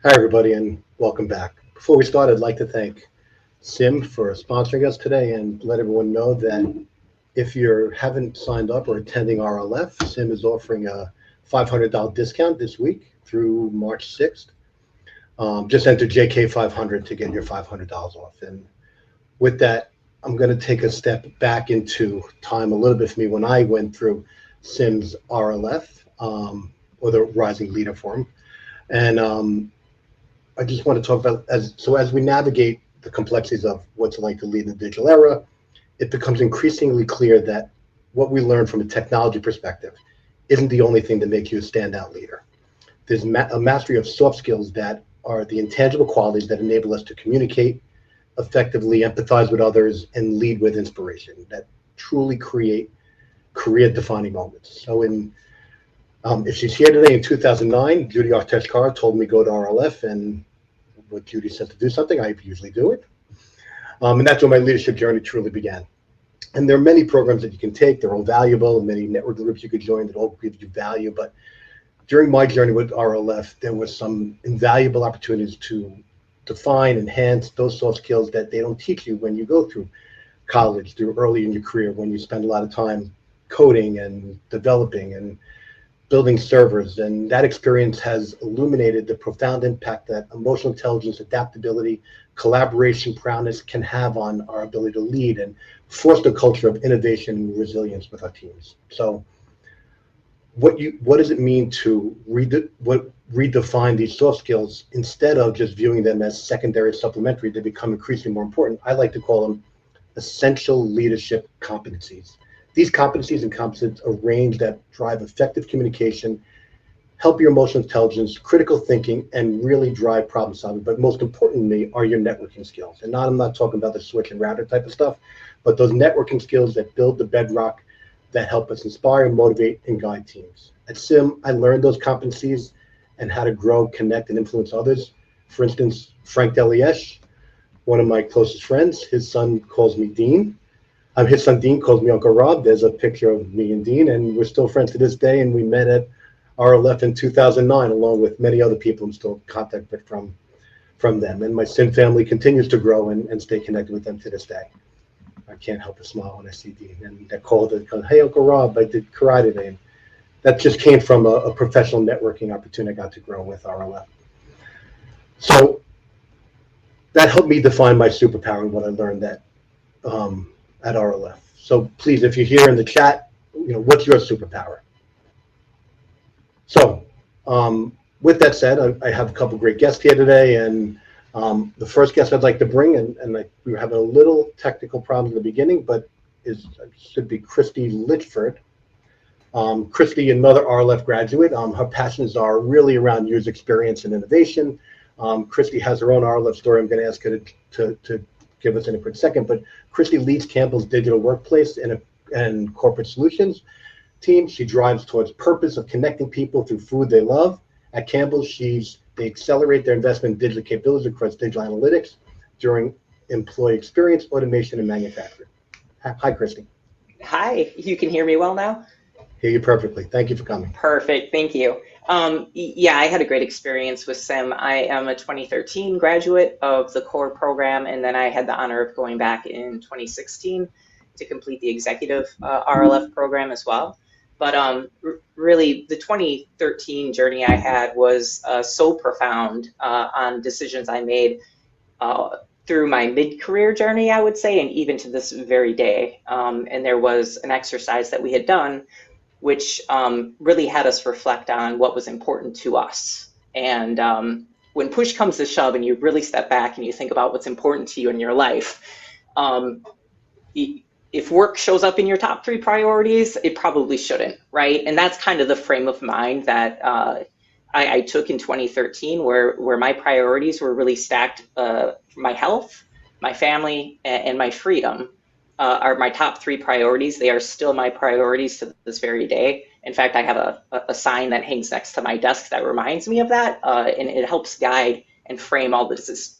Hi, everybody, and welcome back. Before we start, I'd like to thank Sim for sponsoring us today and let everyone know that if you haven't signed up or attending RLF, Sim is offering a $500 discount this week through March 6th. Just enter JK500 to get your $500 off. And with that, I'm going to take a step back into time a little bit for me when I went through Sim's RLF, or the Rising Leader Forum. And I just want to talk about as we navigate the complexities of what's like to lead in the digital era, it becomes increasingly clear that what we learn from a technology perspective isn't the only thing that makes you a standout leader. There's a mastery of soft skills that are the intangible qualities that enable us to communicate effectively, empathize with others, and lead with inspiration that truly create career-defining moments. So if she's here today in 2009, Judy Arteshkar told me go to RLF, and what Judy said to do something, I usually do it. And that's when my leadership journey truly began. And there are many programs that you can take. They're all valuable, many network groups you could join that all give you value. But during my journey with RLF, there was some invaluable opportunities to define, enhance those soft skills that they don't teach you when you go through college, through early in your career, when you spend a lot of time coding and developing and building servers. And that experience has illuminated the profound impact that emotional intelligence, adaptability, collaboration, prowess can have on our ability to lead and foster a culture of innovation and resilience with our teams. So what does it mean to redefine these soft skills instead of just viewing them as secondary, supplementary? They become increasingly more important. I like to call them essential leadership competencies. These competencies encompass a range that drive effective communication, help your emotional intelligence, critical thinking, and really drive problem solving. But most importantly are your networking skills. And I'm not talking about the switch and router type of stuff, but those networking skills that build the bedrock that help us inspire, motivate, and guide teams. At Sim, I learned those competencies and how to grow, connect, and influence others. For instance, Frank Deliesh, one of my closest friends, his son calls me Dean. His son Dean calls me Uncle Rob. There's a picture of me and Dean, and we're still friends to this day. And we met at RLF in 2009, along with many other people I'm still in contact with from them. And my Sim family continues to grow and stay connected with them to this day. I can't help but smile when I see Dean. And they called it, hey, Uncle Rob, I did karate today. And that just came from a professional networking opportunity I got to grow with RLF. So that helped me define my superpower and what I learned at RLF. So please, if you're here in the chat, what's your superpower? So with that said, I have a couple great guests here today, and the first guest I'd like to bring, and we were having a little technical problem in the beginning, but should be Kristy Litchford. Kristy, another RLF graduate. Her passions are really around user experience and innovation. Kristy has her own RLF story. I'm going to ask her to give us in a quick second, but Kristy leads Campbell's digital workplace and corporate solutions team. She drives towards purpose of connecting people through food they love. At Campbell's, they accelerate their investment in digital capabilities across digital analytics during employee experience, automation, and manufacturing. Hi, Kristy. Hi, you can hear me well now? Hear you perfectly. Thank you for coming. Perfect, thank you. Yeah, I had a great experience with Sim. I am a 2013 graduate of the core program, and then I had the honor of going back in 2016 to complete the executive RLF program as well. But really, the 2013 journey I had was so profound on decisions I made through my mid-career journey, I would say, and even to this very day. And there was an exercise that we had done which really had us reflect on what was important to us. And when push comes to shove and you really step back and you think about what's important to you in your life, if work shows up in your top 3 priorities, it probably shouldn't, right? And that's kind of the frame of mind that I took in 2013, where my priorities were really stacked. My health, my family, and my freedom are my top 3 priorities. They are still my priorities to this very day. In fact, I have a sign that hangs next to my desk that reminds me of that, and it helps guide and frame all the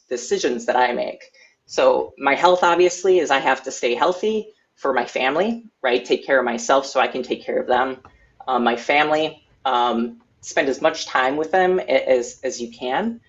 decisions that I make. So my health, obviously, is I have to stay healthy for my family, right? Take care of myself so I can take care of them. My family, spend as much time with them as you can.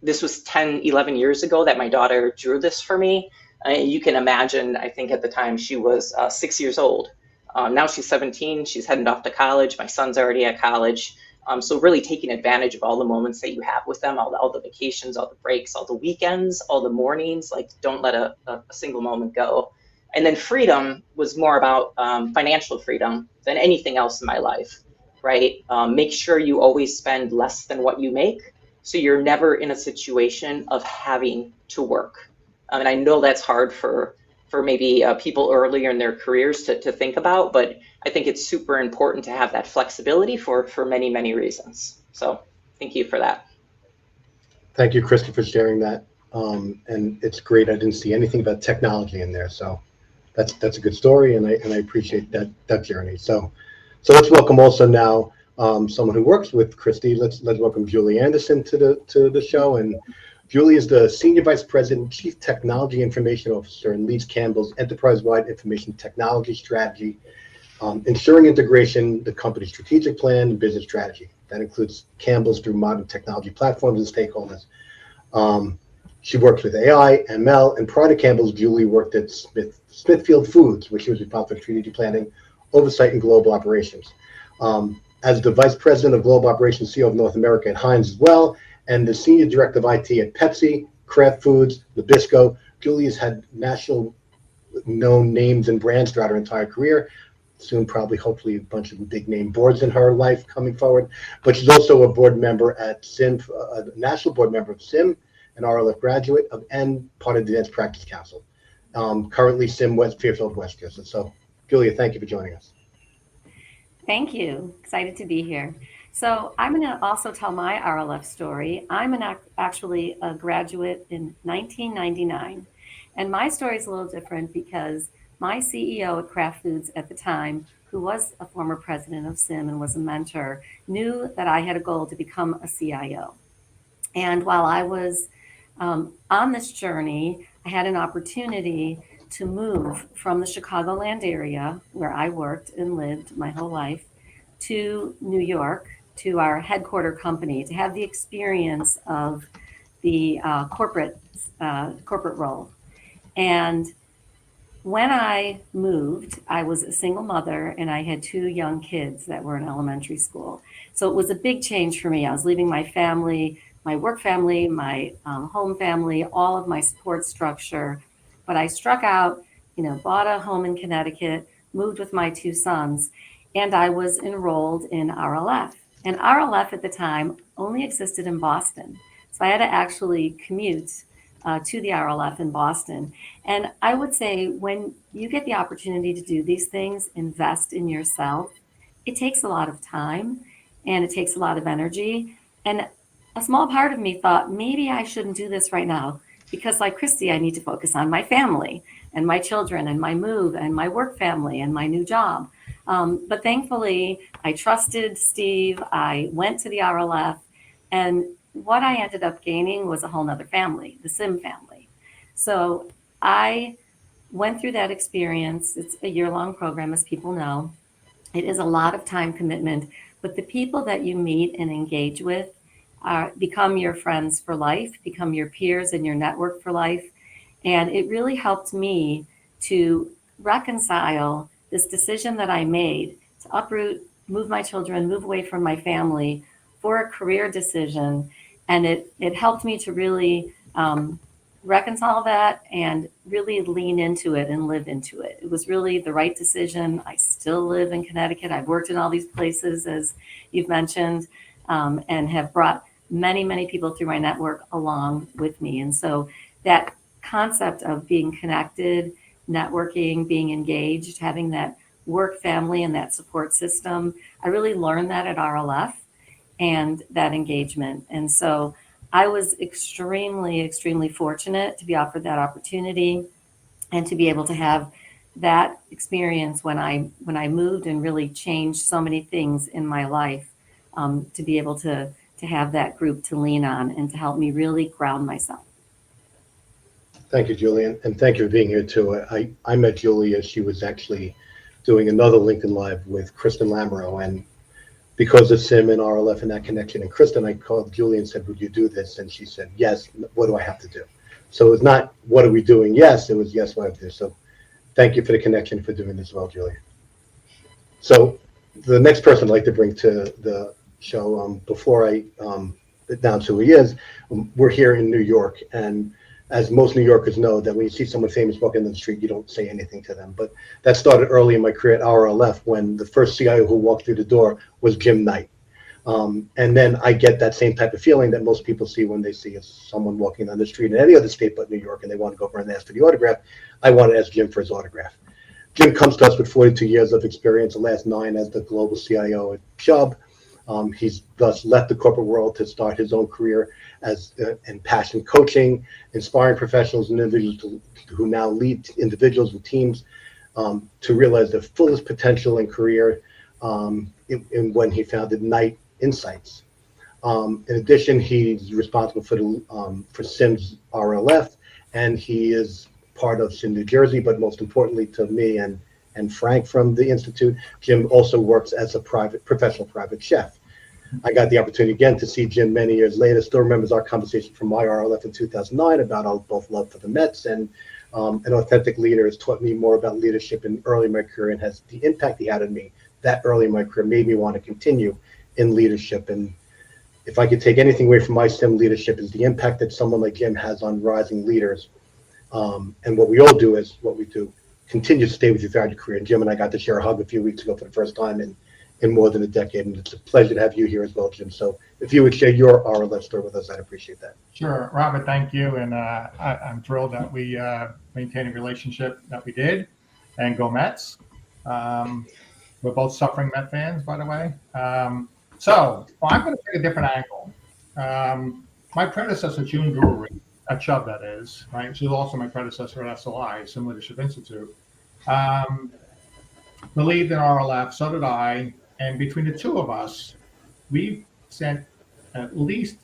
This was 10, 11 years ago that my daughter drew this for me. You can imagine, I think at the time she was 6 years old. Now she's 17, she's heading off to college. My son's already at college. So really taking advantage of all the moments that you have with them, all the vacations, all the breaks, all the weekends, all the mornings, like don't let a single moment go. And then freedom was more about financial freedom than anything else in my life, right? Make sure you always spend less than what you make, so you're never in a situation of having to work. And I know that's hard for maybe people earlier in their careers to think about, but I think it's super important to have that flexibility for many, many reasons. So thank you for that. Thank you, Kristy, for sharing that. And it's great. I didn't see anything about technology in there, so that's a good story, and I appreciate that journey. So let's welcome also now someone who works with Kristy. Let's welcome Julie Anderson to the show. And Julie is the Senior Vice President, Chief Technology Information Officer, and leads Campbell's enterprise-wide information technology strategy, ensuring integration, the company's strategic plan, and business strategy. That includes Campbell's through modern technology platforms and stakeholders. She works with AI, ML, and prior to Campbell's, Julie worked at Smithfield Foods, where she was responsible for strategic planning, oversight, and global operations. As the Vice President of Global Operations, CEO of North America at Heinz as well, and the Senior Director of IT at Pepsi, Kraft Foods, Nabisco, Julie has had national known names and brands throughout her entire career. Soon, probably, hopefully, a bunch of big name boards in her life coming forward. But she's also a board member at SIM, a national board member of SIM, an RLF graduate of, and part of the Advanced Practice Council. Currently, SIM West Fairfield Westchester. So, Julia, thank you for joining us. Thank you. Excited to be here. So I'm going to also tell my RLF story. I'm actually a graduate in 1999, and my story is a little different because my CEO at Kraft Foods at the time, who was a former president of SIM and was a mentor, knew that I had a goal to become a CIO. And while I was on this journey, I had an opportunity to move from the Chicagoland area where I worked and lived my whole life to New York, to our headquarter company, to have the experience of the corporate role. And when I moved, I was a single mother and I had two young kids that were in elementary school. So it was a big change for me. I was leaving my family, my work family, my home family, all of my support structure. But I struck out, bought a home in Connecticut, moved with my two sons, and I was enrolled in RLF. And RLF at the time only existed in Boston. So I had to actually commute to the RLF in Boston. And I would say when you get the opportunity to do these things, invest in yourself, it takes a lot of time and it takes a lot of energy. And a small part of me thought, maybe I shouldn't do this right now because, like Kristy, I need to focus on my family and my children and my move and my work family and my new job. But thankfully, I trusted Steve. I went to the RLF, and what I ended up gaining was a whole nother family, the SIM family. So I went through that experience. It's a year-long program, as people know. It is a lot of time commitment, but the people that you meet and engage with become your friends for life, become your peers and your network for life. And it really helped me to reconcile this decision that I made to uproot, move my children, move away from my family for a career decision. And it helped me to really reconcile that and really lean into it and live into it. It was really the right decision. I still live in Connecticut. I've worked in all these places, as you've mentioned, and have brought many, many people through my network along with me. And so that concept of being connected, networking, being engaged, having that work family and that support system, I really learned that at RLF and that engagement. And so I was extremely, extremely fortunate to be offered that opportunity and to be able to have that experience when I moved and really changed so many things in my life, to be able to have that group to lean on and to help me really ground myself. Thank you, Julie, and thank you for being here too. I met Julie as she was actually doing another LinkedIn Live with Kristen Lamoureux, and because of Sim and RLF and that connection. And Kristen, I called Julie and said, would you do this? And she said, yes, what do I have to do? So it was not, what are we doing? Yes, it was, yes, what I have to do. So thank you for the connection for doing this well, Julie. So the next person I'd like to bring to the show, before I announce who he is, we're here in New York. And as most New Yorkers know, that when you see someone famous walking down the street, you don't say anything to them. But that started early in my career at RLF when the first CIO who walked through the door was Jim Knight. And then I get that same type of feeling that most people see when they see someone walking down the street in any other state but New York and they want to go over and ask for the autograph. I want to ask Jim for his autograph. Jim comes to us with 42 years of experience, the last 9 as the global CIO at Chubb. He's thus left the corporate world to start his own career as in passion coaching, inspiring professionals and individuals who now lead individuals and teams to realize their fullest potential in career. When he founded Knight Insights. In addition, he's responsible for Sim's RLF, and he is part of Sim New Jersey. But most importantly to me and Frank from the Institute, Jim also works as a professional private chef. I got the opportunity again to see Jim many years later. Still remembers our conversation from my RLF in 2009 about our both love for the Mets, and an authentic leader has taught me more about leadership in early in my career, and has the impact he had on me that early in my career made me want to continue in leadership. And if I could take anything away from my Sim leadership, is the impact that someone like Jim has on rising leaders. And what we all do is what we do, continue to stay with you throughout your career. And Jim and I got to share a hug a few weeks ago for the first time in more than a decade. And it's a pleasure to have you here as well, Jim. So if you would share your RLF story with us, I'd appreciate that. Sure, Robert, thank you. And I'm thrilled that we maintained a relationship that we did, and go Mets. We're both suffering Met fans, by the way. I'm going to take a different angle. My predecessor, June Brewery, at Chubb, that is, right? She was also my predecessor at SLI, Sim Leadership Institute. Believed in RLF, so did I. And between the two of us, we've sent at least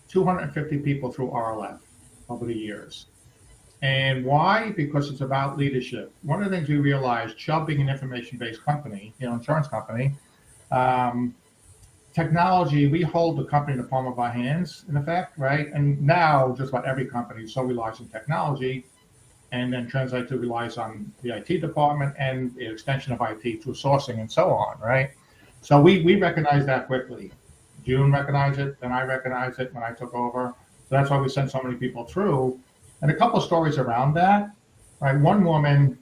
250 people through RLF over the years. And why? Because it's about leadership. One of the things we realized, Chubb being an information-based company, insurance company, technology, we hold the company in the palm of our hands, in effect, right? And now just about every company so relies on technology, and then translate to relies on the IT department and the extension of IT through sourcing and so on, right? So we recognize that quickly. June recognized it, then I recognized it when I took over. So that's why we sent so many people through. And a couple of stories around that, right? One woman,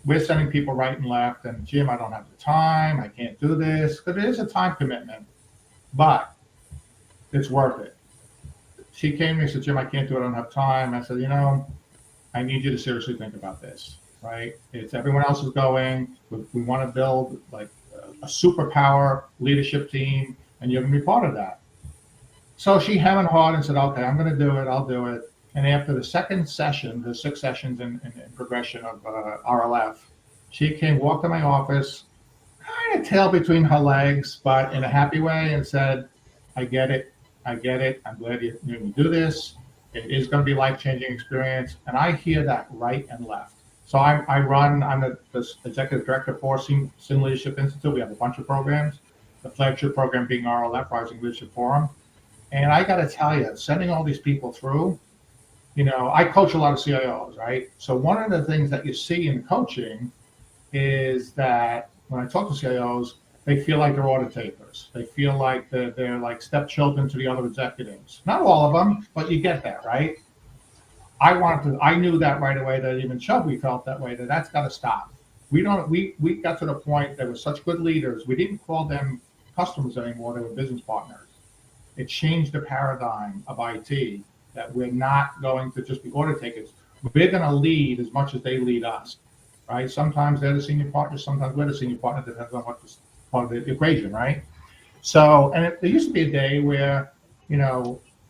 we're sending people right and left, and Jim, I don't have the time, I can't do this, because it is a time commitment, but it's worth it. She came to me and said, Jim, I can't do it, I don't have time. I said, I need you to seriously think about this, right? It's everyone else is going, we want to build like a superpower leadership team, and you're going to be part of that. So she hemmed hard and said, okay, I'm going to do it, I'll do it. And after the second session, the 6 sessions in progression of RLF, she came, walked to my office, kind of tail between her legs, but in a happy way, and said, I get it. I'm glad you do this. It is going to be a life-changing experience. And I hear that right and left. So I'm the executive director for Sim Leadership Institute. We have a bunch of programs, the flagship program being RLF, Rising Leadership Forum. And I got to tell you, sending all these people through, I coach a lot of CIOs, right? So one of the things that you see in coaching is that when I talk to CIOs, they feel like they're audit takers. They feel like they're like stepchildren to the other executives. Not all of them, but you get that, right? I knew that right away, that even Chubb, we felt that way, that's got to stop. We got to the point that were such good leaders, we didn't call them customers anymore, they were business partners. It changed the paradigm of IT, that we're not going to just be audit takers. We're going to lead as much as they lead us, right? Sometimes they're the senior partner, sometimes we're the senior partner, depends on what part of the equation, right? So, and there used to be a day where,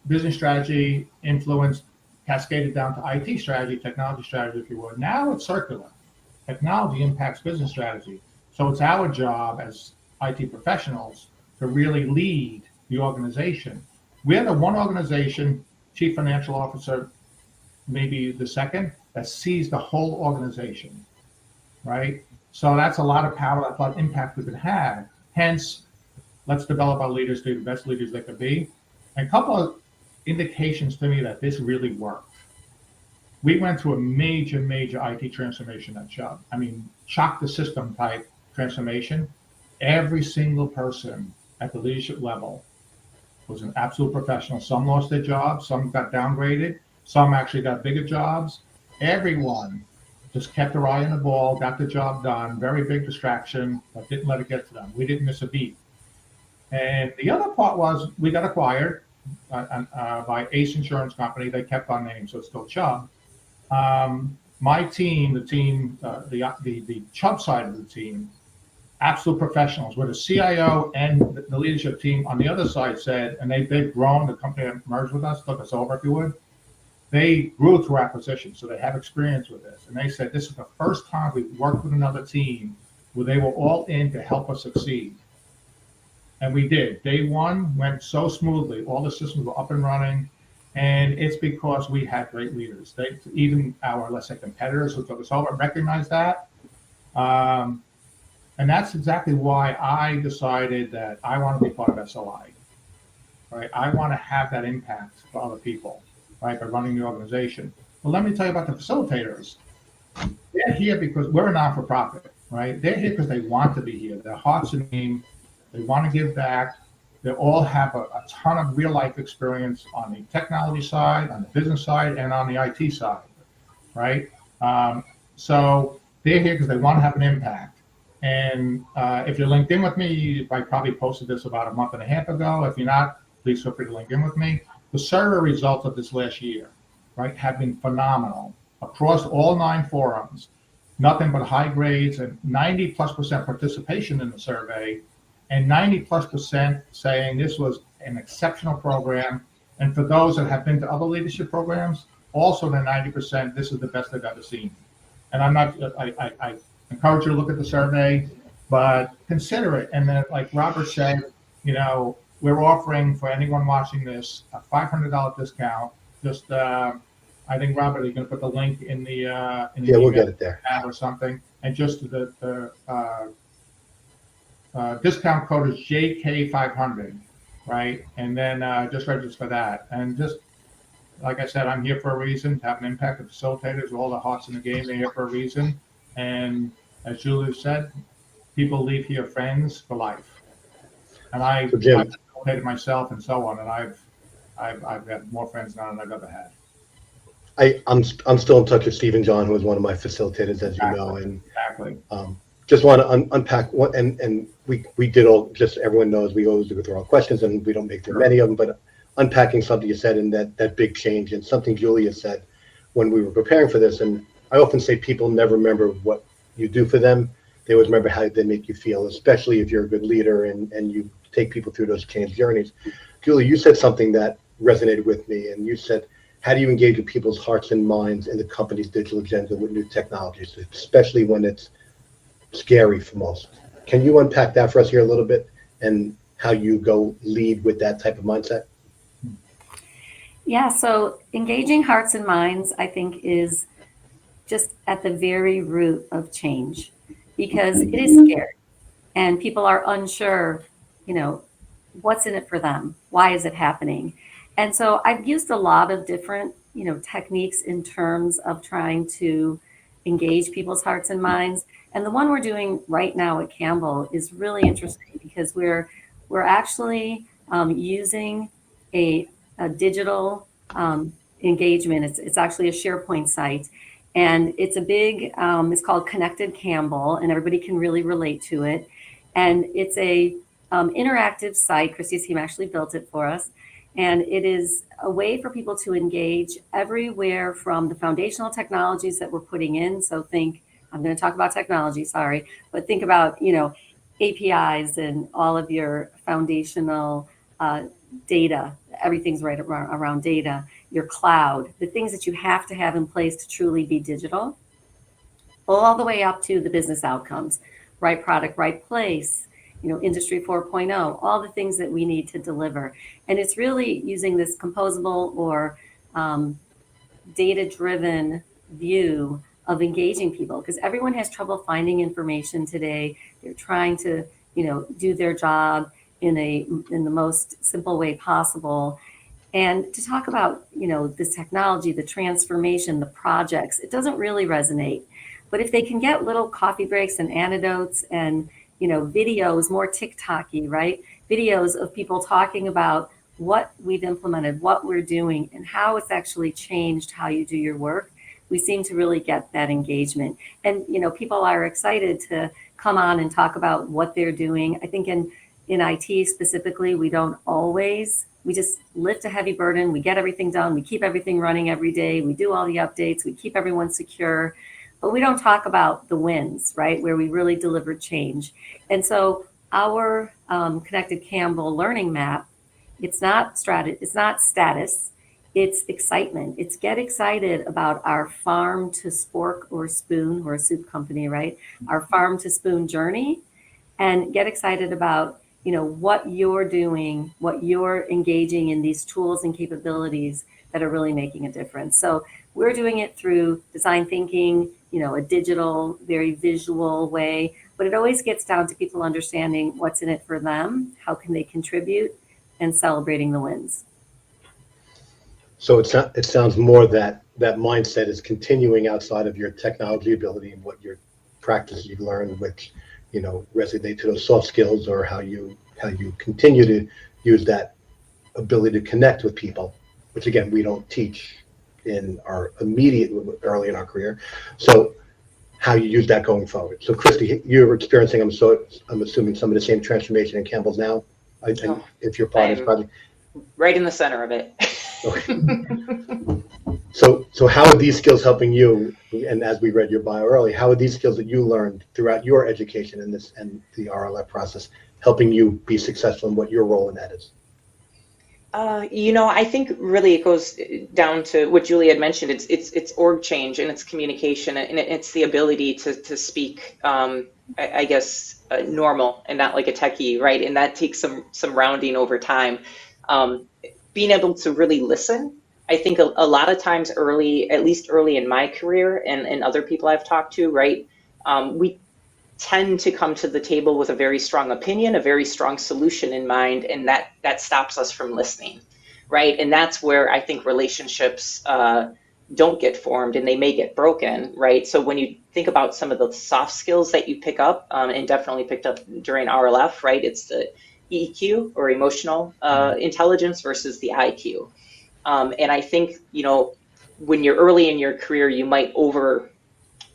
business strategy influenced, cascaded down to IT strategy, technology strategy, if you would. Now it's circular. Technology impacts business strategy. So it's our job as IT professionals to really lead the organization. We're the one organization, chief financial officer, maybe the second, that sees the whole organization, right? So that's a lot of power, that's a lot of impact we could have. Hence, let's develop our leaders to be the best leaders they could be. And a couple of indications to me that this really worked. We went through a major, major IT transformation at Chubb. I mean, shock the system type transformation. Every single person at the leadership level was an absolute professional. Some lost their jobs, some got downgraded, some actually got bigger jobs. Everyone just kept their eye on the ball, got the job done, very big distraction, but didn't let it get to them. We didn't miss a beat. And the other part was we got acquired by Ace Insurance Company. They kept our name, so it's still Chubb. My team, the Chubb side of the team, absolute professionals, where the CIO and the leadership team on the other side said, and they've grown, the company that merged with us, took us over, if you would, they grew through acquisition, so they have experience with this. And they said, this is the first time we've worked with another team where they were all in to help us succeed. And we did. Day one went so smoothly. All the systems were up and running. And it's because we had great leaders. Even our, let's say, competitors who took us over recognized that. And that's exactly why I decided that I want to be part of SLI. Right? I want to have that impact for other people, right, by running the organization. But let me tell you about the facilitators. They're here because we're a non-for-profit, right? They're here because they want to be here. Their heart's in the game. They want to give back. They all have a ton of real life experience on the technology side, on the business side, and on the IT side, right? So they're here because they want to have an impact. And if you're linked in with me, I probably posted this about a month and a half ago. If you're not, please feel free to link in with me. The survey results of this last year, right, have been phenomenal across all 9 forums. Nothing but high grades and 90+% participation in the survey, and 90+% saying this was an exceptional program. And for those that have been to other leadership programs, also the 90%, this is the best they've ever seen. And I encourage you to look at the survey, but consider it. And then, like Robert said, we're offering for anyone watching this a $500 discount. Just, I think, Robert, you're going to put the link in the yeah, we'll get it there or something. And just the discount code is JK500, right? And then just register for that. And just like I said, I'm here for a reason, to have an impact. The facilitators, all the hearts in the game, they're here for a reason. And as Julie said, people leave here friends for life. And I've facilitated myself and so on, and I've got more friends now than I've ever had. I'm still in touch with Steve and John, who was one of my facilitators, as you know, and exactly. Just want to unpack what, and we did all, just everyone knows we always do through our questions, and we don't make through many of them, but unpacking something you said in that big change, and something Julia said when we were preparing for this. And I often say people never remember what you do for them. They always remember how they make you feel, especially if you're a good leader and you take people through those change journeys. Julia, you said something that resonated with me, and you said, how do you engage with people's hearts and minds in the company's digital agenda with new technologies, especially when it's scary for most? Can you unpack that for us here a little bit, and how you go lead with that type of mindset? Yeah, so engaging hearts and minds, I think, is just at the very root of change, because it is scary and people are unsure, what's in it for them? Why is it happening? And so I've used a lot of different, techniques in terms of trying to engage people's hearts and minds. And the one we're doing right now at Campbell is really interesting, because we're actually using a digital engagement. It's actually a SharePoint site, and it's a big, it's called Connected Campbell, and everybody can really relate to it. And it's a interactive site. Kristy's team actually built it for us. And it is a way for people to engage everywhere from the foundational technologies that we're putting in. So think, I'm going to talk about technology, sorry, but think about, APIs and all of your foundational data. Everything's right around data, your cloud, the things that you have to have in place to truly be digital, all the way up to the business outcomes, right product, right place, Industry 4.0, all the things that we need to deliver. And it's really using this composable or data-driven view of engaging people, because everyone has trouble finding information today. They're trying to, do their job, in the most simple way possible, and to talk about, this technology, the transformation, the projects. It doesn't really resonate. But if they can get little coffee breaks and anecdotes and, videos, more TikTok-y, right? Videos of people talking about what we've implemented, what we're doing, and how it's actually changed how you do your work, we seem to really get that engagement. And, people are excited to come on and talk about what they're doing. I think in IT specifically, we just lift a heavy burden, we get everything done, we keep everything running every day, we do all the updates, we keep everyone secure, but we don't talk about the wins, right, where we really delivered change. And so our Connected Campbell learning map, it's not status, it's excitement. It's get excited about our farm to spork or spoon, or a soup company, right? Our farm to spoon journey, and get excited about, what you're doing, what you're engaging in, these tools and capabilities that are really making a difference. So we're doing it through design thinking, a digital, very visual way, but it always gets down to people understanding what's in it for them, how can they contribute, and celebrating the wins. So it sounds more that mindset is continuing outside of your technology ability and what your practice you've learned, which, resonate to those soft skills, or how you continue to use that ability to connect with people, which again, we don't teach in our immediate early in our career. So how you use that going forward. So Kristy, you're experiencing, I'm assuming, some of the same transformation in Campbell's now, if you're part of this project. Right in the center of it. Okay. So how are these skills helping you? And as we read your bio earlier, how are these skills that you learned throughout your education and the RLF process helping you be successful in what your role in that is? I think really it goes down to what Julie had mentioned. It's org change, and it's communication, and it's the ability to speak, I guess, normal and not like a techie, right? And that takes some rounding over time. Being able to really listen. I think a lot of times early, at least early in my career, and other people I've talked to, right, we tend to come to the table with a very strong opinion, a very strong solution in mind, and that stops us from listening, right? And that's where I think relationships don't get formed, and they may get broken, right? So when you think about some of the soft skills that you pick up, and definitely picked up during RLF, right? It's the EQ, or emotional intelligence, versus the IQ. And I think, when you're early in your career, you might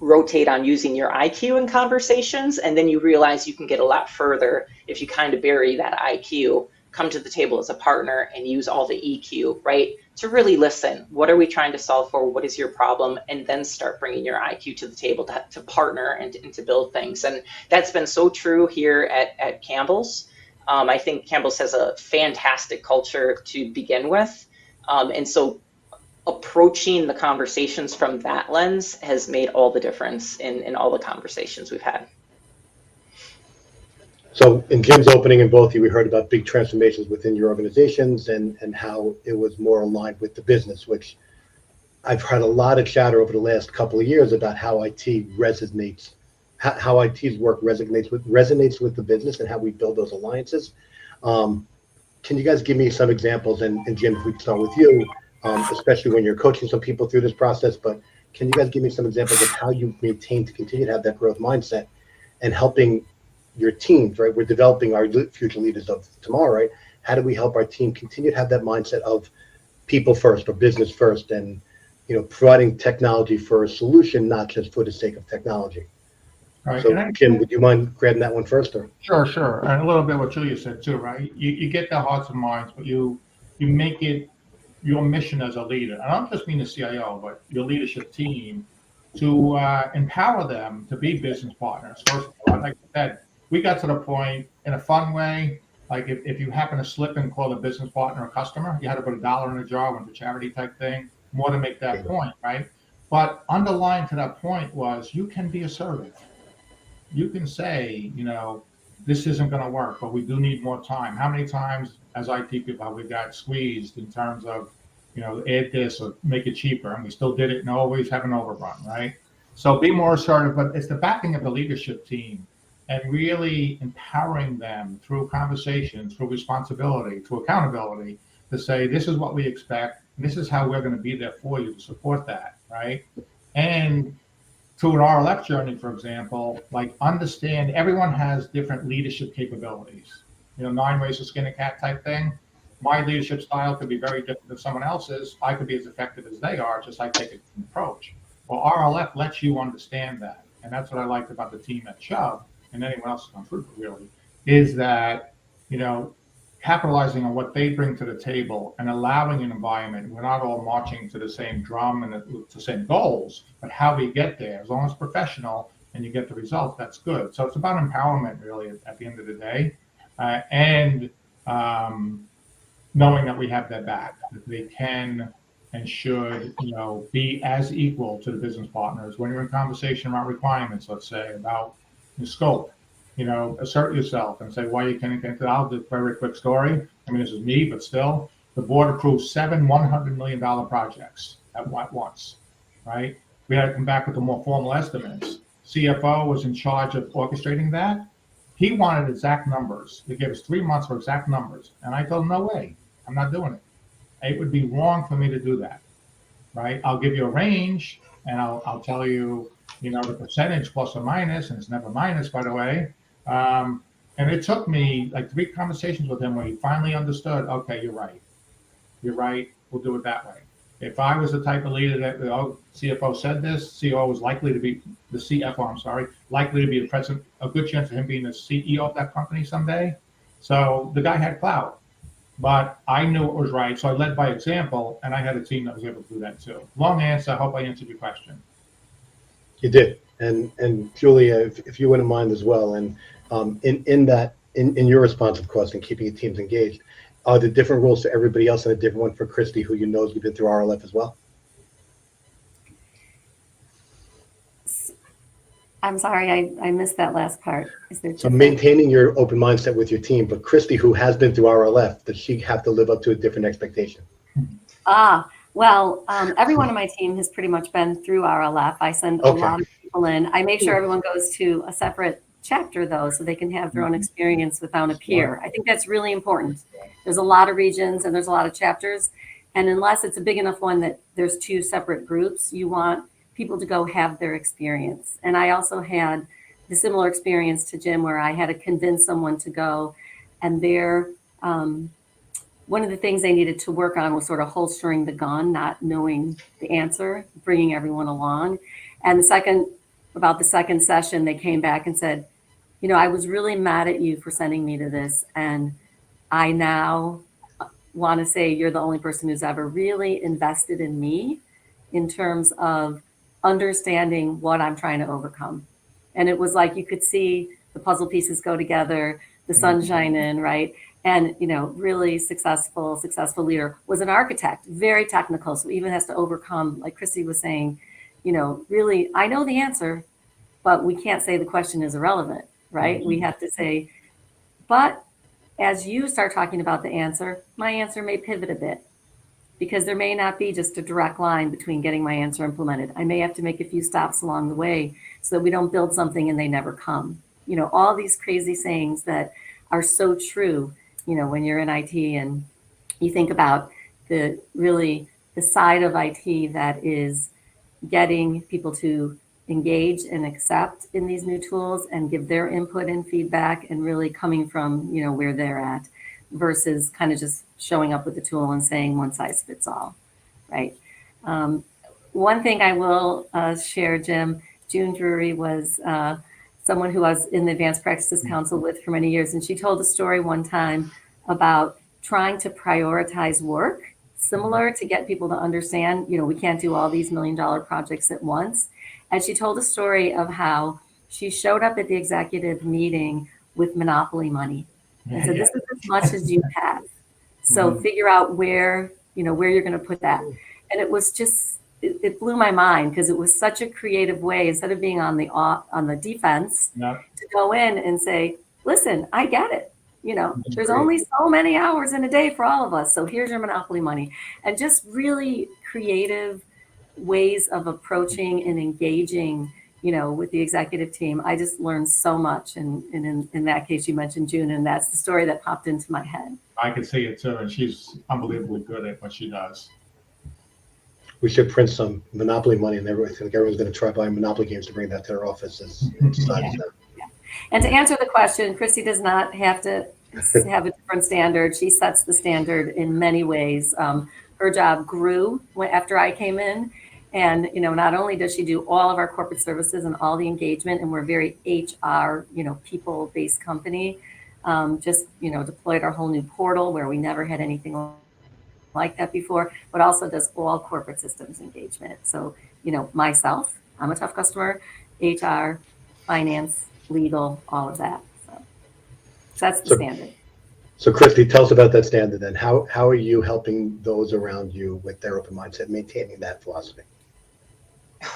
rotate on using your IQ in conversations, and then you realize you can get a lot further if you kind of bury that IQ, come to the table as a partner, and use all the EQ, right, to really listen. What are we trying to solve for? What is your problem? And then start bringing your IQ to the table to partner and to build things. And that's been so true here at Campbell's. I think Campbell's has a fantastic culture to begin with. And so approaching the conversations from that lens has made all the difference in all the conversations we've had. So in Jim's opening and both of you, we heard about big transformations within your organizations and how it was more aligned with the business, which I've heard a lot of chatter over the last couple of years about how IT resonates, how IT's work resonates with the business and how we build those alliances. Can you guys give me some examples? And Jim, if we can start with you, especially when you're coaching some people through this process, but can you guys give me some examples of how you maintain to continue to have that growth mindset and helping your teams, right? We're developing our future leaders of tomorrow, right? How do we help our team continue to have that mindset of people first or business first, and providing technology for a solution, not just for the sake of technology? Right. So Jim, would you mind grabbing that one first? Or? Sure. And a little bit what Julia said too, right? You get their hearts and minds, but you make it your mission as a leader. And I don't just mean the CIO, but your leadership team, to empower them to be business partners. First of all, like I said, we got to the point in a fun way. Like if you happen to slip and call a business partner a customer, you had to put $1 in a jar when it's a charity type thing, more to make that point, right? But underlying to that point was you can be assertive. You can say, this isn't going to work, but we do need more time. How many times as IT people have we got squeezed in terms of, add this or make it cheaper, and we still did it and always have an overrun, right? So be more assertive, but it's the backing of the leadership team and really empowering them through conversation, through responsibility, through accountability, to say, this is what we expect, and this is how we're going to be there for you to support that, right? And through an RLF journey, for example, like understand everyone has different leadership capabilities. 9 ways to skin a cat type thing. My leadership style could be very different than someone else's. I could be as effective as they are, just like take a different approach. Well, RLF lets you understand that. And that's what I liked about the team at Chubb, and anyone else who's gone through it really, is that, capitalizing on what they bring to the table and allowing an environment. We're not all marching to the same drum and the same goals, but how we get there. As long as it's professional and you get the results, that's good. So it's about empowerment, really, at the end of the day, and knowing that we have their back, that they can and should, be as equal to the business partners. When you're in conversation about requirements, let's say, about the scope, assert yourself and say why you can't get it. I'll do a very quick story. I mean, this is me, but still, the board approved 7 $100 million projects at once, right? We had to come back with the more formal estimates. CFO was in charge of orchestrating that. He wanted exact numbers. They gave us 3 months for exact numbers. And I told him, no way, I'm not doing it. It would be wrong for me to do that, right? I'll give you a range and I'll tell you, the percentage plus or minus, and it's never minus, by the way. And it took me like 3 conversations with him where he finally understood, okay, you're right. You're right. We'll do it that way. If I was the type of leader that the CFO said this, CEO was likely to be the CFO, I'm sorry, likely to be the president, a good chance of him being the CEO of that company someday. So the guy had clout, but I knew it was right. So I led by example, and I had a team that was able to do that too. Long answer. I hope I answered your question. You did. And Julia, if you wouldn't mind as well, and in your response, of course, in keeping your teams engaged, are there different rules to everybody else and a different one for Kristy, who knows you've been through RLF as well? I'm sorry, I missed that last part. Is there So different? maintaining your open mindset with your team, but Kristy, who has been through RLF, does she have to live up to a different expectation? Well, everyone on my team has pretty much been through RLF. I send a lot of people in. I make sure everyone goes to a separate chapter, though, so they can have their own experience without a peer. I think that's really important. There's a lot of regions and there's a lot of chapters. And unless it's a big enough one that there's 2 separate groups, you want people to go have their experience. And I also had the similar experience to Jim, where I had to convince someone to go, and one of the things they needed to work on was sort of holstering the gun, not knowing the answer, bringing everyone along. And about the second session, they came back and said, I was really mad at you for sending me to this. And I now want to say you're the only person who's ever really invested in me in terms of understanding what I'm trying to overcome. And it was like you could see the puzzle pieces go together, the sunshine in, right? And, really successful leader was an architect, very technical. So even has to overcome, like Kristy was saying, really, I know the answer, but we can't say the question is irrelevant, right? We have to say, but as you start talking about the answer, my answer may pivot a bit, because there may not be just a direct line between getting my answer implemented. I may have to make a few stops along the way so that we don't build something and they never come. All these crazy sayings that are so true, when you're in IT and you think about the side of IT that is getting people to engage and accept in these new tools and give their input and feedback, and really coming from, where they're at, versus kind of just showing up with the tool and saying one size fits all, right? One thing I will share, Jim, June Drury was someone who I was in the Advanced Practices Council with for many years, and she told a story one time about trying to prioritize work, similar to get people to understand, we can't do all these $1 million projects at once. And she told a story of how she showed up at the executive meeting with monopoly money. And so this is as much as you have. So figure out where you're going to put that. And it was just, it blew my mind, because it was such a creative way, instead of being on the defense, to go in and say, listen, I get it. There's only so many hours in a day for all of us. So here's your monopoly money. And just really creative ways of approaching and engaging with the executive team. I just learned so much. And in that case, you mentioned June, and that's the story that popped into my head. I can see it too, and she's unbelievably good at what she does. We should print some Monopoly money, and everyone, I think everyone's going to try buying Monopoly games to bring that to their offices. Yeah. And to answer the question, Kristy does not have to have a different standard. She sets the standard in many ways. Her job grew after I came in. And, not only does she do all of our corporate services and all the engagement, and we're very HR, people-based company, just, deployed our whole new portal where we never had anything like that before, but also does all corporate systems engagement. So, myself, I'm a tough customer, HR, finance, legal, all of that. So that's the standard. So Kristy, tell us about that standard then. How are you helping those around you with their open mindset, maintaining that philosophy?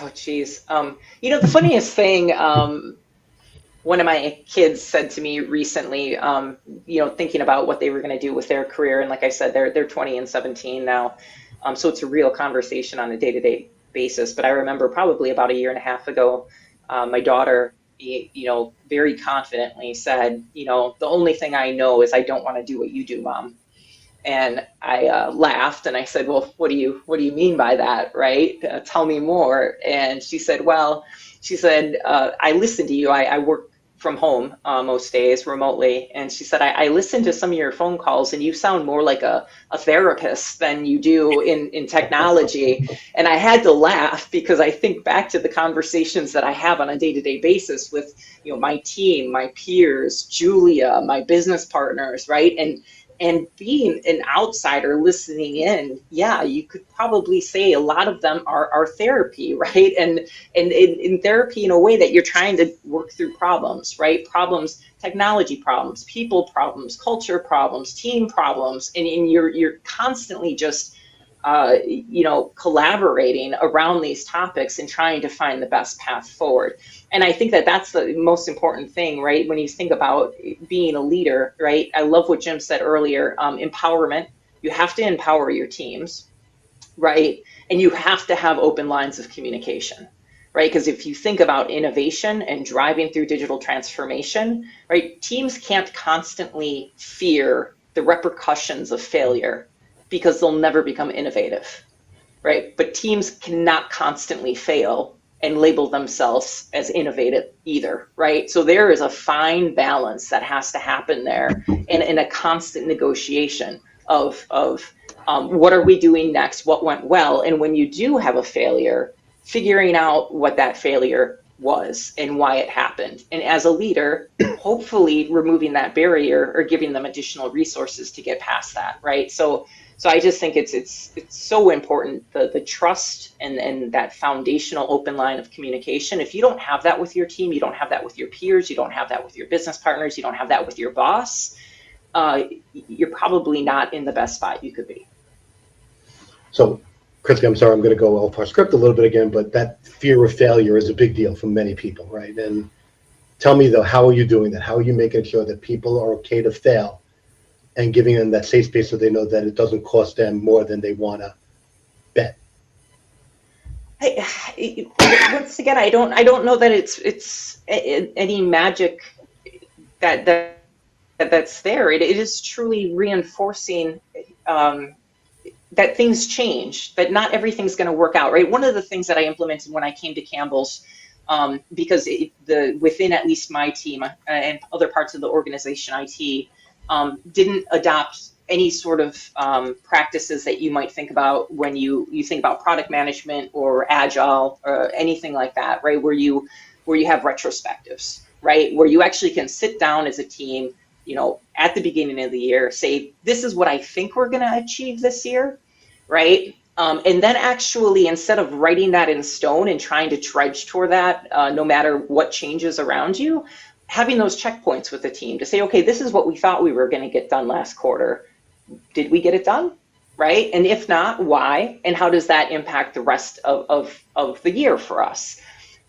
Oh, geez. The funniest thing, one of my kids said to me recently, thinking about what they were going to do with their career. And like I said, they're 20 and 17 now. So it's a real conversation on a day-to-day basis. But I remember probably about a year and a half ago, my daughter, very confidently said, the only thing I know is I don't want to do what you do, Mom. And I laughed and I said, well, what do you mean by that, right? Tell me more. And she said, I listen to you. I work from home most days remotely. And she said, I listen to some of your phone calls and you sound more like a therapist than you do in technology. And I had to laugh because I think back to the conversations that I have on a day-to-day basis with, my team, my peers, Julia, my business partners, right? And being an outsider listening in, yeah, you could probably say a lot of them are therapy, right? And in therapy in a way that you're trying to work through problems, right? Problems, technology problems, people problems, culture problems, team problems, and you're constantly just collaborating around these topics and trying to find the best path forward. And I think that that's the most important thing, right? When you think about being a leader, right? I love what Jim said earlier, empowerment. You have to empower your teams, right? And you have to have open lines of communication, right? Because if you think about innovation and driving through digital transformation, right? Teams can't constantly fear the repercussions of failure because they'll never become innovative, right? But teams cannot constantly fail and label themselves as innovative either, right? So there is a fine balance that has to happen there, and a constant negotiation of what are we doing next, what went well, and when you do have a failure, figuring out what that failure was and why it happened. And as a leader, hopefully removing that barrier or giving them additional resources to get past that, right? So I just think it's so important, the trust and that foundational open line of communication. If you don't have that with your team, you don't have that with your peers, you don't have that with your business partners, you don't have that with your boss, you're probably not in the best spot you could be. So, Kristy, I'm sorry, I'm going to go off our script a little bit again, but that fear of failure is a big deal for many people, right? And tell me, though, how are you doing that? How are you making sure that people are okay to fail and giving them that safe space so they know that it doesn't cost them more than they want to bet? Once again, I don't know that it's any magic that's there. It is truly reinforcing that things change, that not everything's going to work out, right? One of the things that I implemented when I came to Campbell's, because within at least my team and other parts of the organization, IT, didn't adopt any sort of practices that you might think about when you think about product management or agile or anything like that, right? Where you have retrospectives, right? Where you actually can sit down as a team, at the beginning of the year, say, this is what I think we're going to achieve this year, right? And then actually, instead of writing that in stone and trying to trudge toward that, no matter what changes around you, having those checkpoints with the team to say, okay, this is what we thought we were going to get done last quarter. Did we get it done? Right? And if not, why? And how does that impact the rest of the year for us?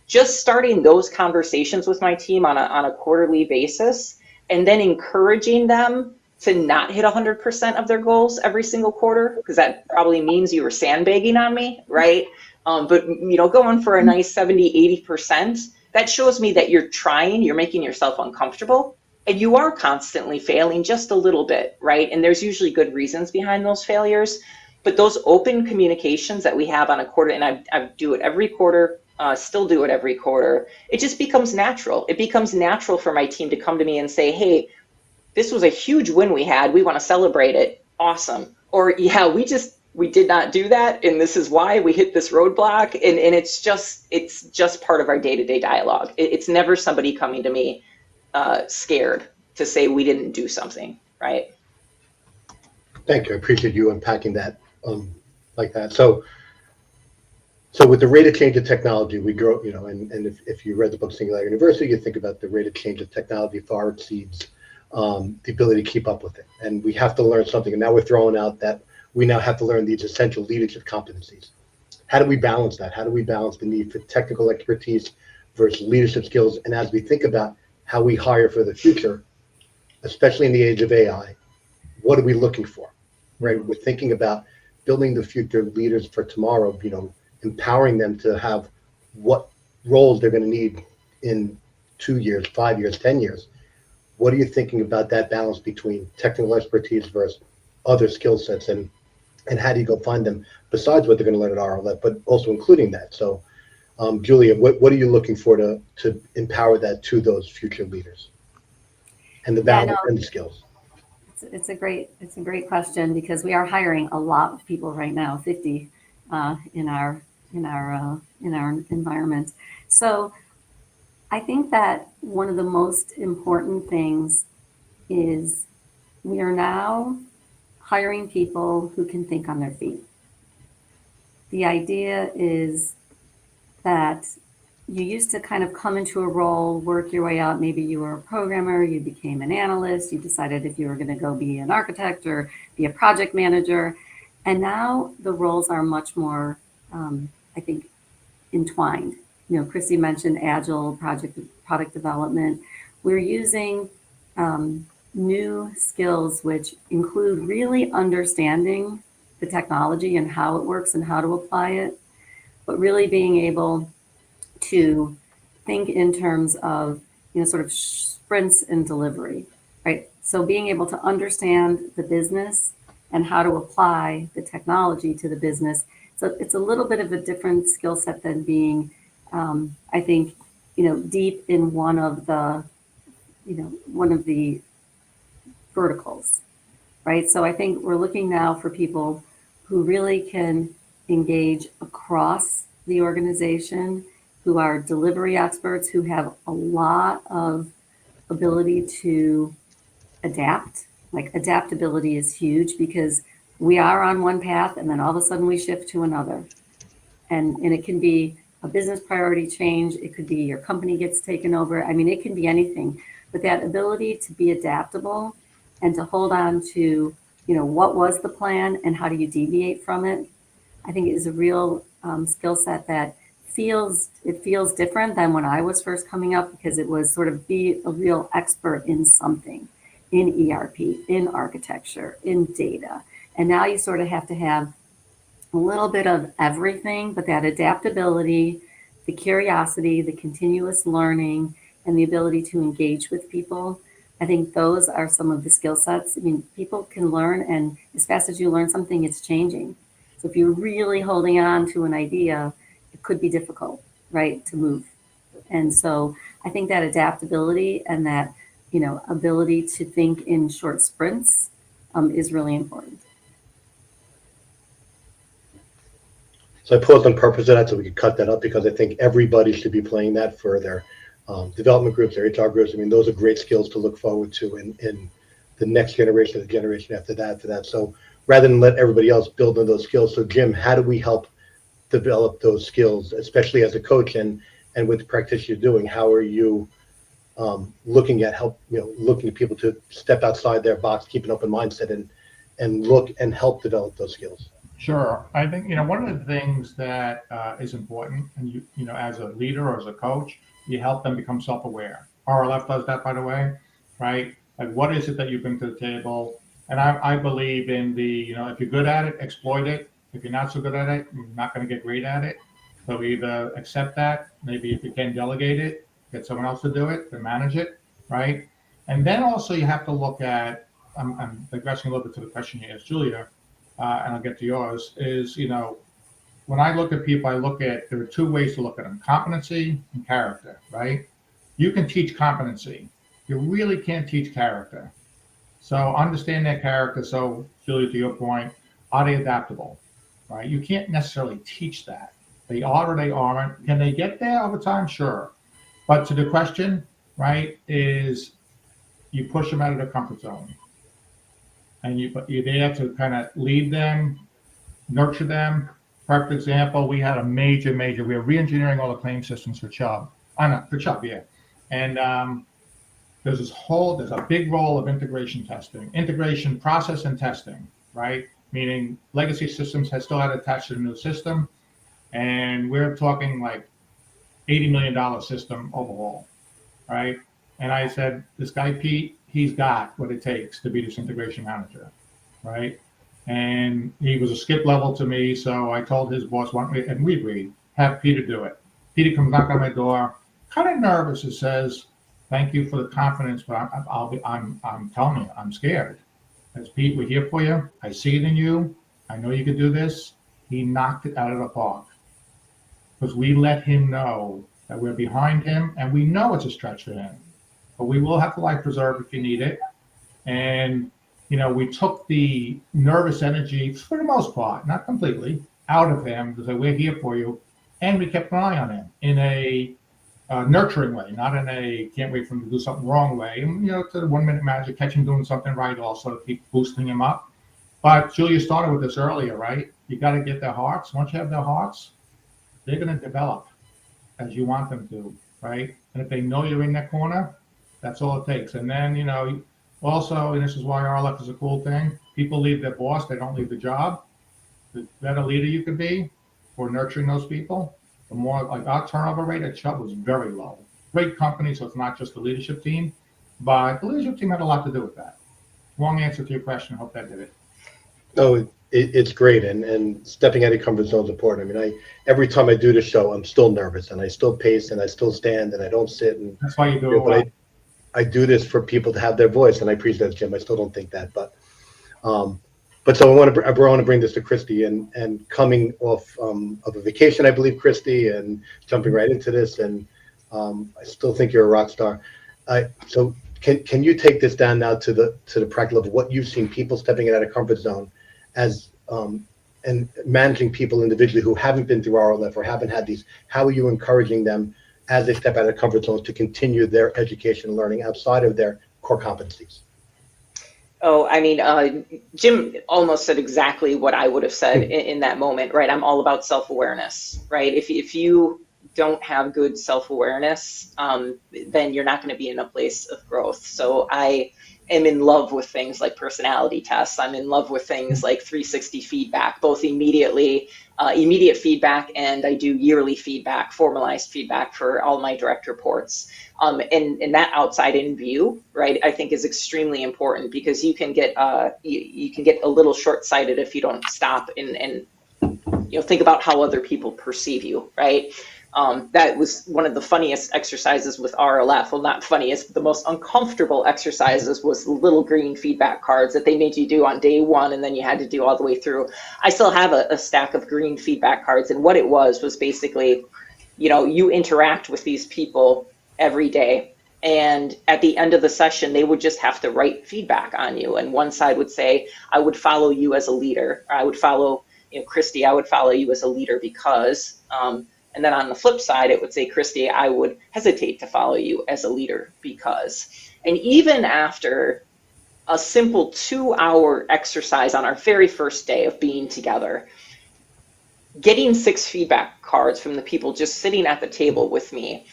Just starting those conversations with my team on a quarterly basis, and then encouraging them to not hit 100% of their goals every single quarter, because that probably means you were sandbagging on me, right? But going for a nice 70, 80%, that shows me that you're trying, you're making yourself uncomfortable, and you are constantly failing just a little bit, right? And there's usually good reasons behind those failures. But those open communications that we have on a quarter, and I do it every quarter, still do it every quarter, it just becomes natural. It becomes natural for my team to come to me and say, hey, this was a huge win we had. We want to celebrate it. Awesome. Or yeah, we did not do that, and this is why we hit this roadblock. And it's just part of our day-to-day dialogue. It's never somebody coming to me scared to say we didn't do something, right? Thank you. I appreciate you unpacking that like that. So with the rate of change of technology, we grow, and if you read the book Singular University, you think about the rate of change of technology far exceeds the ability to keep up with it. And we have to learn something. And now we're throwing out that we now have to learn these essential leadership competencies. How do we balance that? How do we balance the need for technical expertise versus leadership skills? And as we think about how we hire for the future, especially in the age of AI, what are we looking for, right? We're thinking about building the future leaders for tomorrow, empowering them to have what roles they're going to need in 2 years, 5 years, 10 years. What are you thinking about that balance between technical expertise versus other skill sets, and how do you go find them besides what they're going to learn at RLF, but also including that? So, Julia, what are you looking for to empower that to those future leaders, and the balance and the skills? It's a great question, because we are hiring a lot of people right now, 50 in our environment. So I think that one of the most important things is we are now hiring people who can think on their feet. The idea is that you used to kind of come into a role, work your way out. Maybe you were a programmer, you became an analyst, you decided if you were going to go be an architect or be a project manager. And now the roles are much more, I think, entwined. Kristy mentioned agile product development. We're using new skills which include really understanding the technology and how it works and how to apply it, but really being able to think in terms of, sort of sprints in delivery, right? So being able to understand the business and how to apply the technology to the business. So it's a little bit of a different skill set than being, I think, deep in one of the verticals, right? So I think we're looking now for people who really can engage across the organization, who are delivery experts, who have a lot of ability to adapt. Like, adaptability is huge, because we are on one path and then all of a sudden we shift to another. And it can be a business priority change. It could be your company gets taken over. I mean, it can be anything. But that ability to be adaptable and to hold on to, what was the plan and how do you deviate from it, I think is a real skill set that feels different than when I was first coming up, because it was sort of be a real expert in something, in ERP, in architecture, in data. And now you sort of have to have a little bit of everything, but that adaptability, the curiosity, the continuous learning, and the ability to engage with people. I think those are some of the skill sets. I mean, people can learn, and as fast as you learn something, it's changing. So if you're really holding on to an idea, it could be difficult, right, to move. And so I think that adaptability and that, ability to think in short sprints is really important. So I paused on purpose of that so we could cut that up, because I think everybody should be playing that for their development groups, their HR groups. I mean, those are great skills to look forward to in the next generation, the generation after that. So rather than let everybody else build on those skills. So Jim, how do we help develop those skills, especially as a coach and with the practice you're doing? How are you looking at looking at people to step outside their box, keep an open mindset, and look and help develop those skills? Sure. I think, one of the things that is important, and as a leader or as a coach, you help them become self-aware. RLF does that, by the way, right? Like, what is it that you bring to the table? And I believe in if you're good at it, exploit it. If you're not so good at it, you're not going to get great at it. So either accept that, maybe if you can delegate it, get someone else to do it, to manage it, right? And then also you have to look at, I'm digressing a little bit to the question you asked Julia, and I'll get to yours, is, when I look at people, there are two ways to look at them, competency and character, right? You can teach competency. You really can't teach character. So understand their character. So Julia, to your point, are they adaptable, right? You can't necessarily teach that. They are or they aren't. Can they get there over time? Sure. But to the question, right, is you push them out of their comfort zone. And you're there to kind of lead them, nurture them. Perfect example, we had a major, we were re-engineering all the claim systems for Chubb. For Chubb, yeah. And there's a big role of integration testing, integration process and testing, right? Meaning legacy systems still had attached to the new system. And we're talking like $80 million system overhaul, right? And I said, this guy, Pete, he's got what it takes to be this integration manager, right? And he was a skip level to me, so I told his boss, and we agreed, have Peter do it. Peter comes knock on my door, kind of nervous, and says, thank you for the confidence, but I'm telling you, I'm scared. As Pete, we're here for you. I see it in you. I know you can do this. He knocked it out of the park because we let him know that we're behind him, and we know it's a stretch for him, but we will have to life preserve if you need it. And we took the nervous energy, for the most part, not completely, out of him because we're here for you. And we kept an eye on him in a nurturing way, not in a can't wait for him to do something wrong way. And, to the 1 minute magic, catch him doing something right also to keep boosting him up. But Julia started with this earlier, right? You got to get their hearts. Once you have their hearts, they're going to develop as you want them to, right? And if they know you're in that corner, that's all it takes. And then, also, and this is why RLF is a cool thing, people leave their boss, they don't leave the job. The better leader you can be for nurturing those people, the more, like our turnover rate at Chubb was very low. Great company, so it's not just the leadership team, but the leadership team had a lot to do with that. Long answer to your question, I hope that did it. No, it's great, and stepping out of your comfort zone is important. I mean, every time I do the show, I'm still nervous, and I still pace, and I still stand, and I don't sit. And that's why you do it well. I do this for people to have their voice, and I appreciate that, Jim. I still don't think that, but so I want to bring this to Kristy, and coming off of a vacation, I believe, Kristy, and jumping right into this, and I still think you're a rock star. So can you take this down now to the practical level, what you've seen people stepping out of comfort zone as and managing people individually who haven't been through RLF or haven't had these? How are you encouraging them as they step out of comfort zones to continue their education and learning outside of their core competencies? Oh, I mean, Jim almost said exactly what I would have said in that moment, right? I'm all about self-awareness, right? If you don't have good self-awareness, then you're not going to be in a place of growth. So I am in love with things like personality tests. I'm in love with things like 360 feedback, both immediate feedback, and I do yearly feedback, formalized feedback for all my direct reports. And that outside in view, right, I think is extremely important because you can get you can get a little short-sighted if you don't stop and think about how other people perceive you, right? That was one of the funniest exercises with RLF. Well, not funniest, but the most uncomfortable exercises was the little green feedback cards that they made you do on day one, and then you had to do all the way through. I still have a stack of green feedback cards, and what it was basically, you interact with these people every day, and at the end of the session, they would just have to write feedback on you. And one side would say, I would follow you as a leader. Or I would follow, Kristy, I would follow you as a leader because, and then on the flip side, it would say, Kristy, I would hesitate to follow you as a leader because. And even after a simple 2-hour exercise on our very first day of being together, getting 6 feedback cards from the people just sitting at the table with me,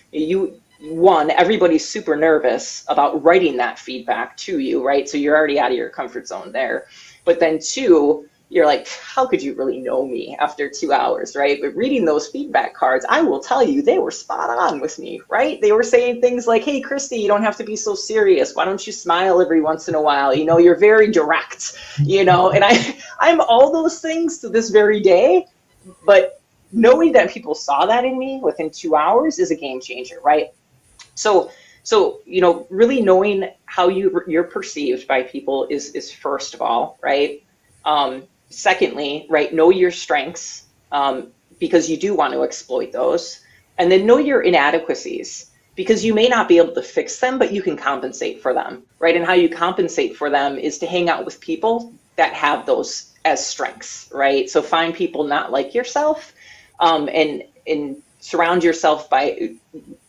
everybody's super nervous about writing that feedback to you, right? So you're already out of your comfort zone there. But then 2, you're like, how could you really know me after 2 hours, right? But reading those feedback cards, I will tell you, they were spot on with me, right? They were saying things like, hey, Kristy, you don't have to be so serious. Why don't you smile every once in a while? You're very direct, and I'm all those things to this very day. But knowing that people saw that in me within 2 hours is a game changer, right? So, really knowing how you're perceived by people is first of all, right? Secondly, right, know your strengths, because you do want to exploit those, and then know your inadequacies because you may not be able to fix them, but you can compensate for them, right? And how you compensate for them is to hang out with people that have those as strengths, right? So find people not like yourself, and surround yourself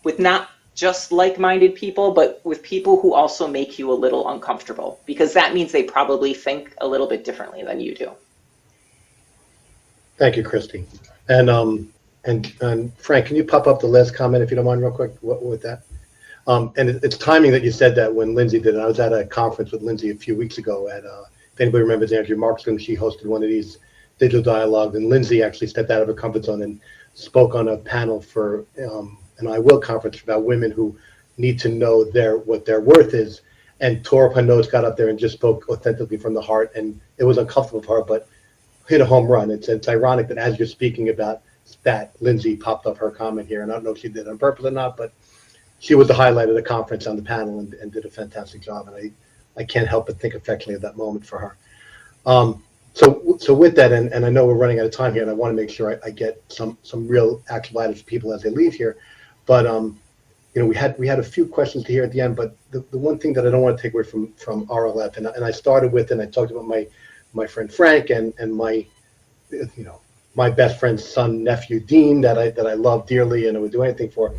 with not just like-minded people, but with people who also make you a little uncomfortable, because that means they probably think a little bit differently than you do. Thank you, Kristy. And Frank, can you pop up the last comment if you don't mind, real quick, with that? And it's timing that you said that when Lindsay did it. I was at a conference with Lindsay a few weeks ago at, if anybody remembers Andrew Markstrom, she hosted one of these digital dialogues, and Lindsay actually stepped out of her comfort zone and spoke on a panel for an I Will conference about women who need to know what their worth is. And tore up her nose, got up there and just spoke authentically from the heart. And it was uncomfortable for her, but hit a home run. It's ironic that as you're speaking about that, Lindsay popped up her comment here. And I don't know if she did it on purpose or not, but she was the highlight of the conference on the panel and did a fantastic job. And I can't help but think affectionately of that moment for her. So with that, and I know we're running out of time here, and I want to make sure I get some real actual items to people as they leave here. But we had a few questions to hear at the end. But the one thing that I don't want to take away from RLF, and I started with, and I talked about my friend Frank and my my best friend's son, nephew Dean, that I love dearly and I would do anything for.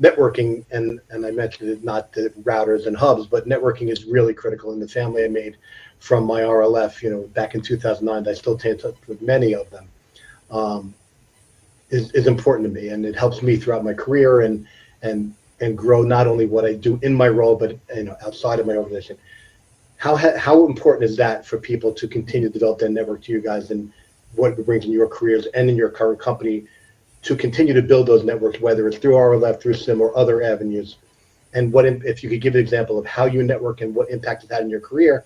Networking, and I mentioned it, not the routers and hubs, but networking is really critical. In the family I made from my RLF, back in 2009, I still stay in touch with many of them, is important to me, and it helps me throughout my career and grow not only what I do in my role, but outside of my organization. How important is that for people to continue to develop their network to you guys, and what it brings in your careers and in your current company to continue to build those networks, whether it's through RLF, through SIM, or other avenues? And if you could give an example of how you network and what impact it's had in your career,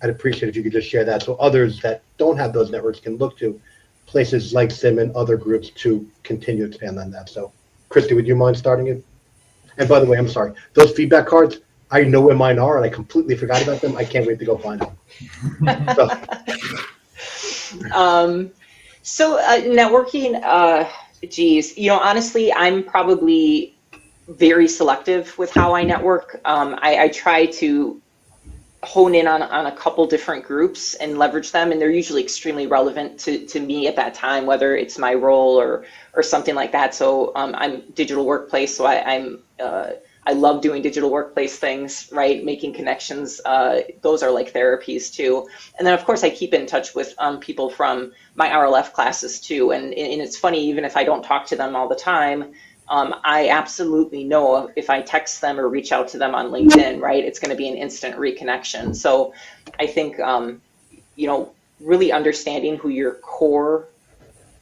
I'd appreciate if you could just share that so others that don't have those networks can look to places like SIM and other groups to continue to expand on that. So, Kristy, would you mind starting it? And by the way, I'm sorry, those feedback cards, I know where mine are, and I completely forgot about them. I can't wait to go find them. So networking, geez, honestly, I'm probably very selective with how I network. I try to hone in on a couple different groups and leverage them, and they're usually extremely relevant to me at that time, whether it's my role or something like that. So I'm digital workplace, so I love doing digital workplace things, right? Making connections. Those are like therapies too. And then of course I keep in touch with people from my RLF classes too. And it's funny, even if I don't talk to them all the time, I absolutely know if I text them or reach out to them on LinkedIn, right, it's going to be an instant reconnection. So I think, really understanding who your core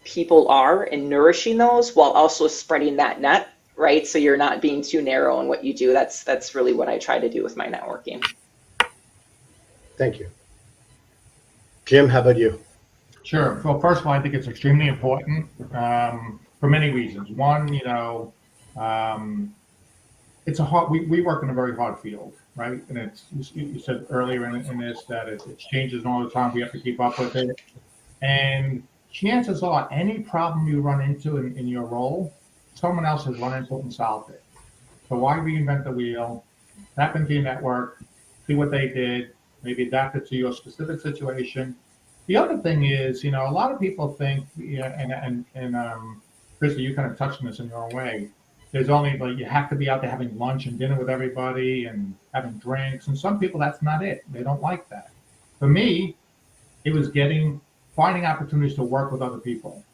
people are and nourishing those while also spreading that net, right? So you're not being too narrow in what you do. That's really what I try to do with my networking. Thank you. Jim, how about you? Sure. Well, first of all, I think it's extremely important for many reasons. One, it's a hard. We work in a very hard field, right? And it's, you said earlier in this that it's changing all the time. We have to keep up with it. And chances are, any problem you run into in your role, someone else has run into it and solved it. So why reinvent the wheel? Tap into your network, see what they did, maybe adapt it to your specific situation. The other thing is, a lot of people think, and Kristy, you kind of touched on this in your own way. There's only you have to be out there having lunch and dinner with everybody and having drinks. And some people, that's not it. They don't like that. For me, it was finding opportunities to work with other people,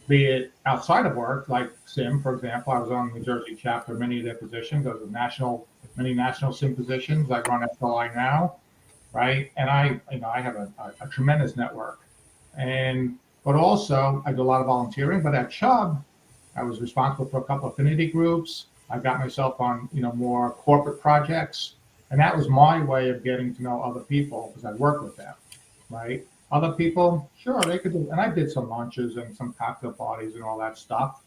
be it outside of work, like SIM, for example. I was on the New Jersey chapter, many of their positions. I was many national SIM positions. I run SLI now, right? And I have a tremendous network. But also, I do a lot of volunteering. But at Chubb, I was responsible for a couple of affinity groups. I got myself on, more corporate projects. And that was my way of getting to know other people because I work with them, right? Other people, sure, they could do, and I did some lunches and some cocktail parties and all that stuff.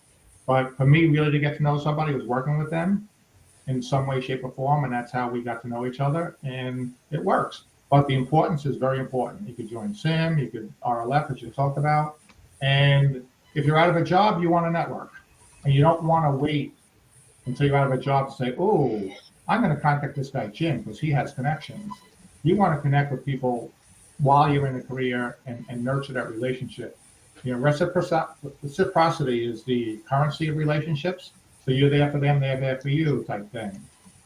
But for me, really to get to know somebody was working with them in some way, shape, or form, and that's how we got to know each other, and it works. But the importance is very important. You could join SIM, you could RLF, as you talked about, and if you're out of a job, you want to network, and you don't want to wait until you're out of a job to say, "Oh, I'm going to contact this guy Jim because he has connections." You want to connect with people while you're in a career and nurture that relationship. Reciprocity is the currency of relationships. So you're there for them, they're there for you, type thing.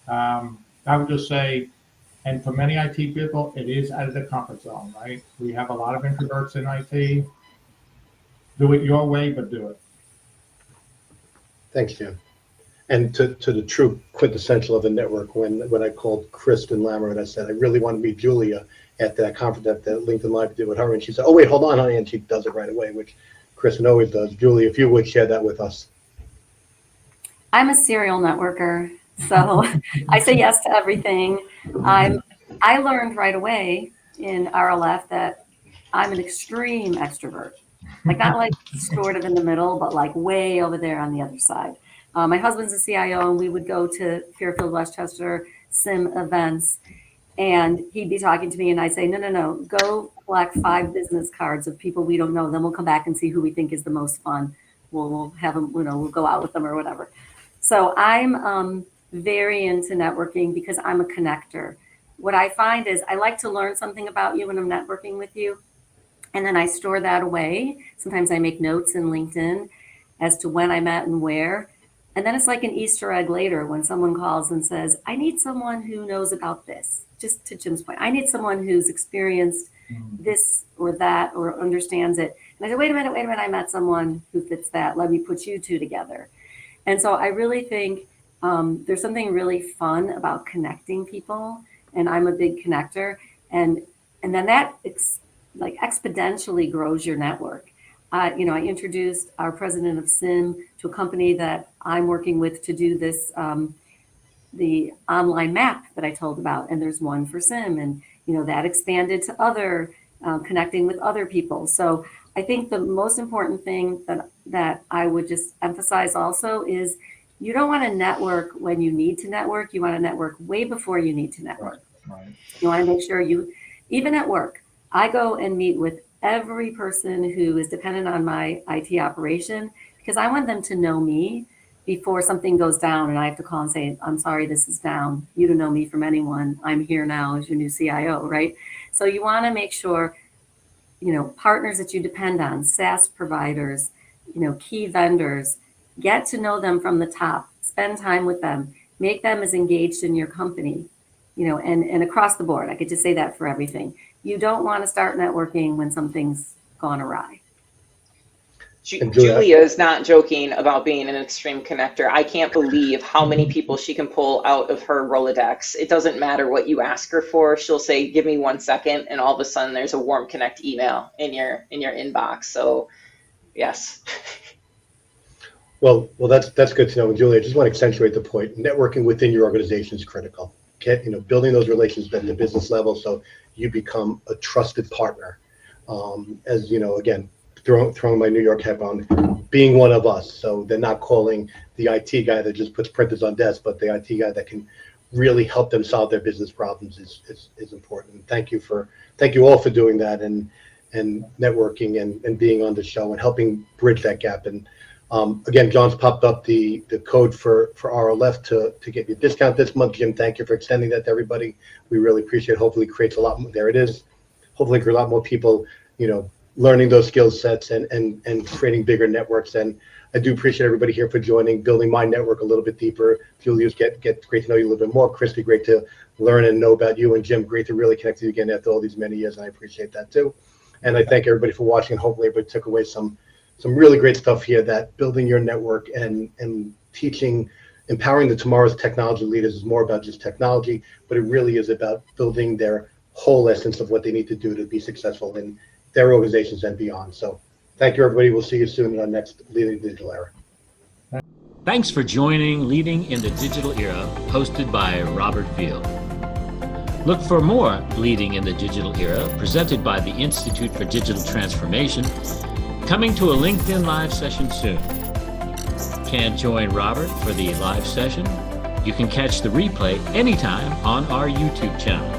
I would just say, and for many IT people, it is out of the comfort zone, right? We have a lot of introverts in IT. Do it your way, but do it. Thanks, Jim. And to the true quintessential of a network, when I called Kristen Lammer and I said, I really want to meet Julia at that conference that LinkedIn Live did with her, and she said, oh, wait, hold on, honey, and she does it right away, which Kristen always does. Julia, if you would share that with us. I'm a serial networker, so I say yes to everything. I learned right away in RLF that I'm an extreme extrovert, like not like sort of in the middle, but like way over there on the other side. My husband's a CIO, and we would go to Fairfield, Westchester SIM events, and he'd be talking to me, and I'd say, no, go collect 5 business cards of people we don't know. Then we'll come back and see who we think is the most fun. We'll have them, we'll go out with them or whatever. So I'm very into networking because I'm a connector. What I find is I like to learn something about you when I'm networking with you, and then I store that away. Sometimes I make notes in LinkedIn as to when I met and where. And then it's like an Easter egg later when someone calls and says, I need someone who knows about this. Just to Jim's point, I need someone who's experienced this or that or understands it. And I said, wait a minute, I met someone who fits that. Let me put you two together. And so I really think there's something really fun about connecting people. And I'm a big connector. And then that exponentially grows your network. I introduced our president of SIM to a company that I'm working with to do this, the online map that I told about, and there's one for SIM, and that expanded to other connecting with other people. So I think the most important thing that I would just emphasize also is you don't want to network when you need to network. You want to network way before you need to network. Right. You want to make sure even at work, I go and meet with every person who is dependent on my IT operation because I want them to know me before something goes down and I have to call and say, I'm sorry, this is down. You don't know me from anyone. I'm here now as your new CIO, right? So you want to make sure, partners that you depend on, SaaS providers, key vendors, get to know them from the top, spend time with them, make them as engaged in your company, and across the board. I could just say that for everything. You don't want to start networking when something's gone awry. Julia is not joking about being an extreme connector. I can't believe how many people she can pull out of her Rolodex. It doesn't matter what you ask her for. She'll say, give me 1 second. And all of a sudden there's a warm connect email in your inbox. So yes. Well, that's good to know. And Julia, I just want to accentuate the point. Networking within your organization is critical. Building those relationships at the business level so you become a trusted partner. As again, throwing my New York hat on, being one of us. So they're not calling the IT guy that just puts printers on desks, but the IT guy that can really help them solve their business problems is important. And thank you all for doing that and networking and being on the show and helping bridge that gap. And again, John's popped up the code for RLF to get you a discount this month. Jim, thank you for extending that to everybody. We really appreciate it. Hopefully creates a lot more. There it is. Hopefully create a lot more people, learning those skill sets and creating bigger networks. And I do appreciate everybody here for joining, building my network a little bit deeper. Julius, get great to know you a little bit more. Kristy, great to learn and know about you. And Jim, great to really connect with you again after all these many years. And I appreciate that too. And I thank everybody for watching. And hopefully everybody took away some really great stuff here, that building your network and teaching, empowering the tomorrow's technology leaders is more about just technology, but it really is about building their whole essence of what they need to do to be successful in their organizations and beyond. So thank you, everybody. We'll see you soon in our next Leading the Digital Era. Thanks for joining Leading in the Digital Era, hosted by Robert Field. Look for more Leading in the Digital Era presented by the Institute for Digital Transformation, coming to a LinkedIn Live session soon. Can't join Robert for the live session? You can catch the replay anytime on our YouTube channel.